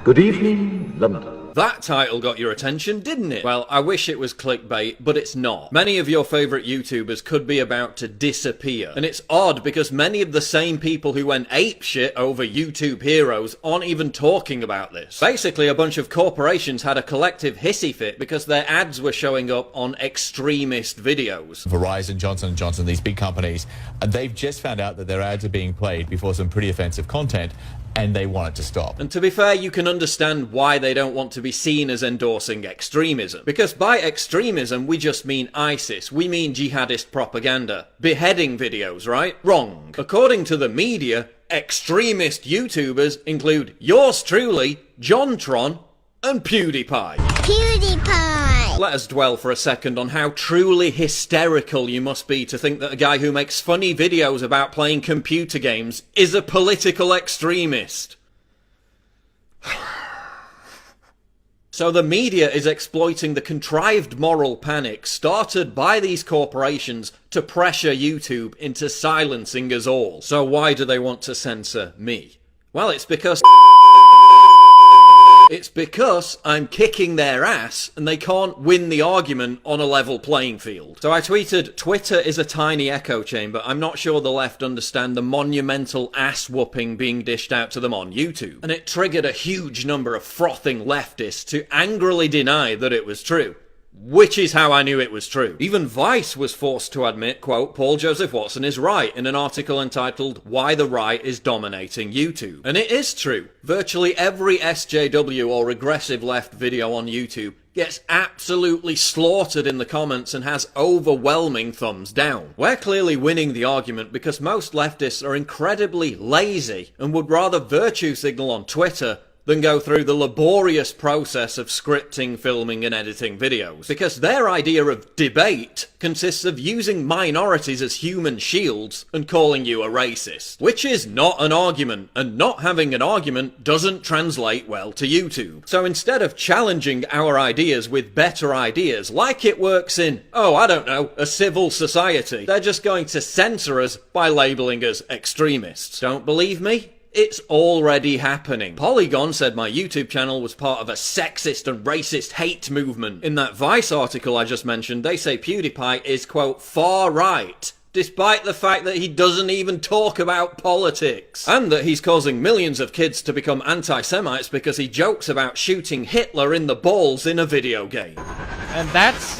Good evening, London. That title got your attention, didn't it? Well, I wish it was clickbait, but it's not. Many of your favourite YouTubers could be about to disappear. And it's odd because many of the same people who went apeshit over YouTube heroes aren't even talking about this. Basically, a bunch of corporations had a collective hissy fit because their ads were showing up on extremist videos. Verizon, Johnson & Johnson, these big companies, they've just found out that their ads are being played before some pretty offensive content, and they want it to stop. And to be fair, you can understand why they don't want to be seen as endorsing extremism. Because by extremism, we just mean ISIS. We mean jihadist propaganda. Beheading videos, right? Wrong. According to the media, extremist YouTubers include yours truly, JonTron, and PewDiePie. Let us dwell for a second on how truly hysterical you must be to think that a guy who makes funny videos about playing computer games is a political extremist. So the media is exploiting the contrived moral panic started by these corporations to pressure YouTube into silencing us all. So why do they want to censor me? Well, it's because I'm kicking their ass and they can't win the argument on a level playing field. So I tweeted, Twitter is a tiny echo chamber. I'm not sure the left understand the monumental ass whooping being dished out to them on YouTube. And it triggered a huge number of frothing leftists to angrily deny that it was true. Which is how I knew it was true. Even Vice was forced to admit, quote, Paul Joseph Watson is right in an article entitled Why the Right is Dominating YouTube. And it is true. Virtually every SJW or regressive left video on YouTube gets absolutely slaughtered in the comments and has overwhelming thumbs down. We're clearly winning the argument because most leftists are incredibly lazy and would rather virtue signal on Twitter than go through the laborious process of scripting, filming and editing videos. Because their idea of debate consists of using minorities as human shields and calling you a racist. Which is not an argument, and not having an argument doesn't translate well to YouTube. So instead of challenging our ideas with better ideas, like it works in, oh, I don't know, a civil society, they're just going to censor us by labelling us extremists. Don't believe me? It's already happening. Polygon said my YouTube channel was part of a sexist and racist hate movement. In that Vice article I just mentioned, they say PewDiePie is, quote, far right, despite the fact that he doesn't even talk about politics. And that he's causing millions of kids to become anti-Semites because he jokes about shooting Hitler in the balls in a video game. And that's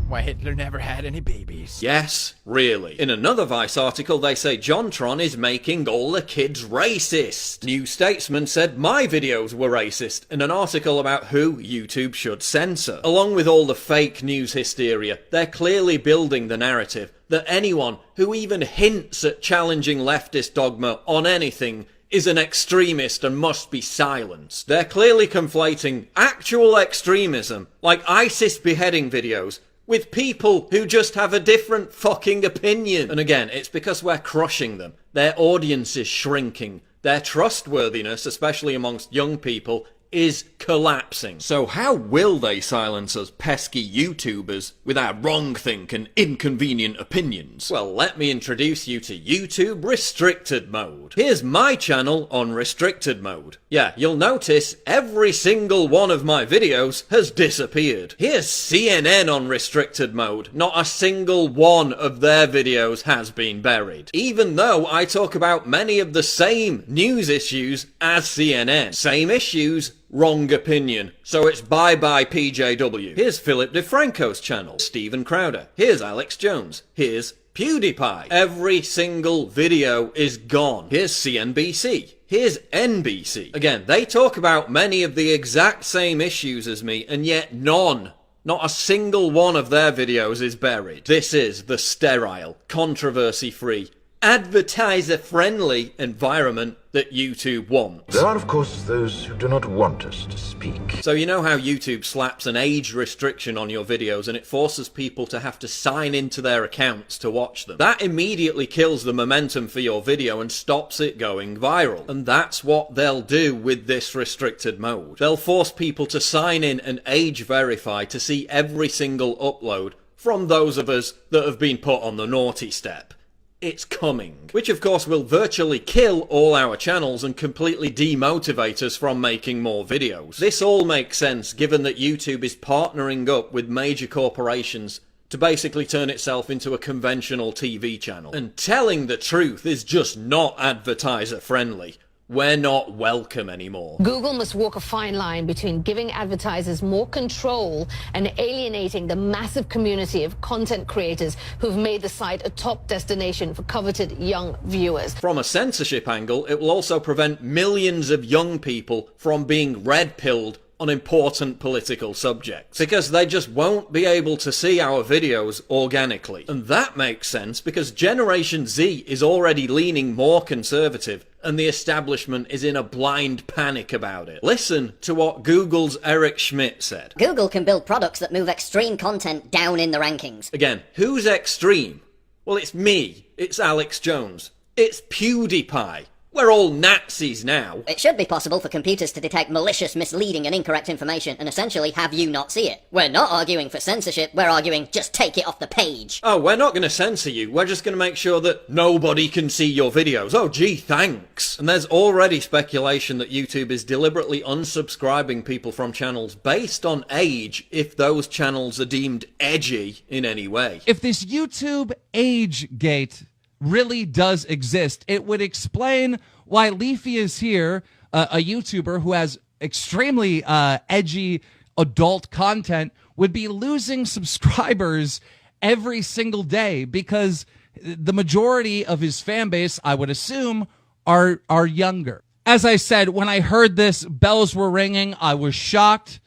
why Hitler never had any babies. Yes, really. In another Vice article, they say JonTron is making all the kids racist. New Statesman said my videos were racist in an article about who YouTube should censor. Along with all the fake news hysteria, they're clearly building the narrative that anyone who even hints at challenging leftist dogma on anything is an extremist and must be silenced. They're clearly conflating actual extremism, like ISIS beheading videos, with people who just have a different fucking opinion. And again, it's because we're crushing them. Their audience is shrinking. Their trustworthiness, especially amongst young people, is collapsing. So how will they silence us pesky YouTubers with our wrong-think and inconvenient opinions? Well, let me introduce you to YouTube Restricted Mode. Here's my channel on Restricted Mode. Yeah, you'll notice every single one of my videos has disappeared. Here's CNN on Restricted Mode. Not a single one of their videos has been buried. Even though I talk about many of the same news issues as CNN. Same issues, wrong opinion. So it's bye-bye PJW. Here's Philip DeFranco's channel. Steven Crowder. Here's Alex Jones. Here's PewDiePie. Every single video is gone. Here's CNBC. Here's NBC. Again, they talk about many of the exact same issues as me, and yet not a single one of their videos is buried. This is the sterile, controversy-free, advertiser-friendly environment that YouTube wants. There are, of course, those who do not want us to speak. So you know how YouTube slaps an age restriction on your videos and it forces people to have to sign into their accounts to watch them? That immediately kills the momentum for your video and stops it going viral. And that's what they'll do with this restricted mode. They'll force people to sign in and age verify to see every single upload from those of us that have been put on the naughty step. It's coming. Which of course will virtually kill all our channels and completely demotivate us from making more videos. This all makes sense given that YouTube is partnering up with major corporations to basically turn itself into a conventional TV channel. And telling the truth is just not advertiser friendly. We're not welcome anymore. Google must walk a fine line between giving advertisers more control and alienating the massive community of content creators who've made the site a top destination for coveted young viewers. From a censorship angle, it will also prevent millions of young people from being red-pilled on important political subjects, because they just won't be able to see our videos organically. And that makes sense because Generation Z is already leaning more conservative and the establishment is in a blind panic about it. Listen to what Google's Eric Schmidt said. Google can build products that move extreme content down in the rankings. Again, who's extreme? Well, it's me. It's Alex Jones. It's PewDiePie. We're all Nazis now. It should be possible for computers to detect malicious, misleading and incorrect information and essentially have you not see it. We're not arguing for censorship, we're arguing just take it off the page. Oh, we're not going to censor you, we're just going to make sure that nobody can see your videos. Oh gee, thanks. And there's already speculation that YouTube is deliberately unsubscribing people from channels based on age if those channels are deemed edgy in any way. If this YouTube age gate really does exist, it would explain why Leafy is here, a YouTuber who has extremely edgy adult content, would be losing subscribers every single day because the majority of his fan base, I would assume, are younger. As I said, when I heard this, bells were ringing. I was shocked,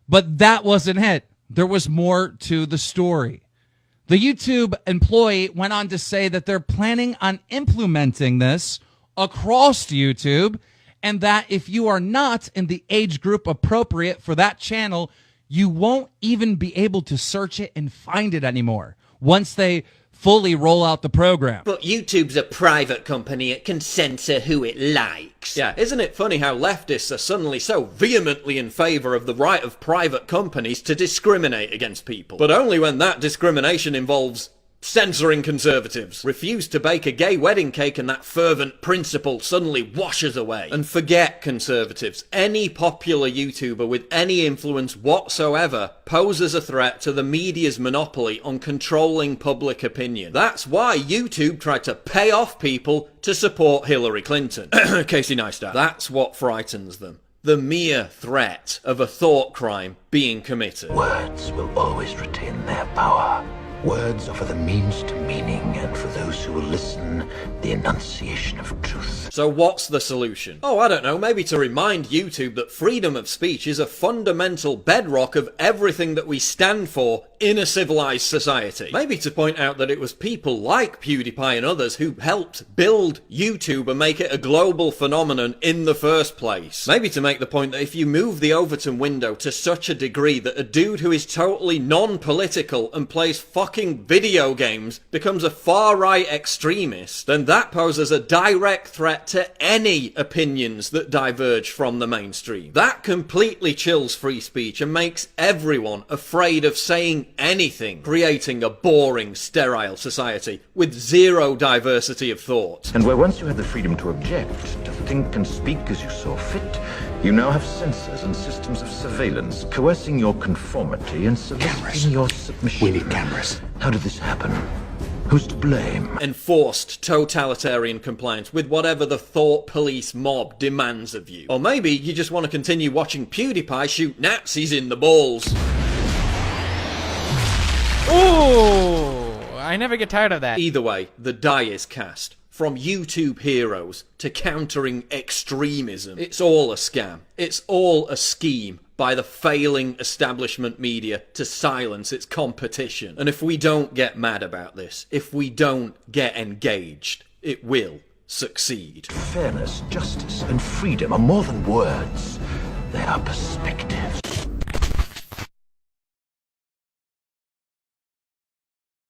but that wasn't it. There was more to the story. The YouTube employee went on to say that they're planning on implementing this across YouTube, and that if you are not in the age group appropriate for that channel, you won't even be able to search it and find it anymore once they fully roll out the program. But YouTube's a private company, it can censor who it likes. Yeah, isn't it funny how leftists are suddenly so vehemently in favour of the right of private companies to discriminate against people? But only when that discrimination involves censoring conservatives. Refuse to bake a gay wedding cake and that fervent principle suddenly washes away. And forget conservatives. Any popular YouTuber with any influence whatsoever poses a threat to the media's monopoly on controlling public opinion. That's why YouTube tried to pay off people to support Hillary Clinton. Casey Neistat. That's what frightens them. The mere threat of a thought crime being committed. Words will always retain their power. Words offer the means to meaning, and for those who will listen, the enunciation of truth. So what's the solution? Oh, I don't know, maybe to remind YouTube that freedom of speech is a fundamental bedrock of everything that we stand for in a civilized society. Maybe to point out that it was people like PewDiePie and others who helped build YouTube and make it a global phenomenon in the first place. Maybe to make the point that if you move the Overton window to such a degree that a dude who is totally non-political and plays fucking video games becomes a far-right extremist, then that poses a direct threat to any opinions that diverge from the mainstream. That completely chills free speech and makes everyone afraid of saying anything, creating a boring, sterile society with zero diversity of thought. And where once you had the freedom to object, to think and speak as you saw fit, you now have censors and systems of surveillance coercing your conformity and soliciting your submission. We need cameras. How did this happen? Who's to blame? Enforced totalitarian compliance with whatever the thought police mob demands of you. Or maybe you just want to continue watching PewDiePie shoot Nazis in the balls. Ooh, I never get tired of that. Either way, the die is cast. From YouTube heroes to countering extremism, it's all a scam. It's all a scheme by the failing establishment media to silence its competition. And if we don't get mad about this, if we don't get engaged, it will succeed. Fairness, justice, and freedom are more than words. They are perspectives.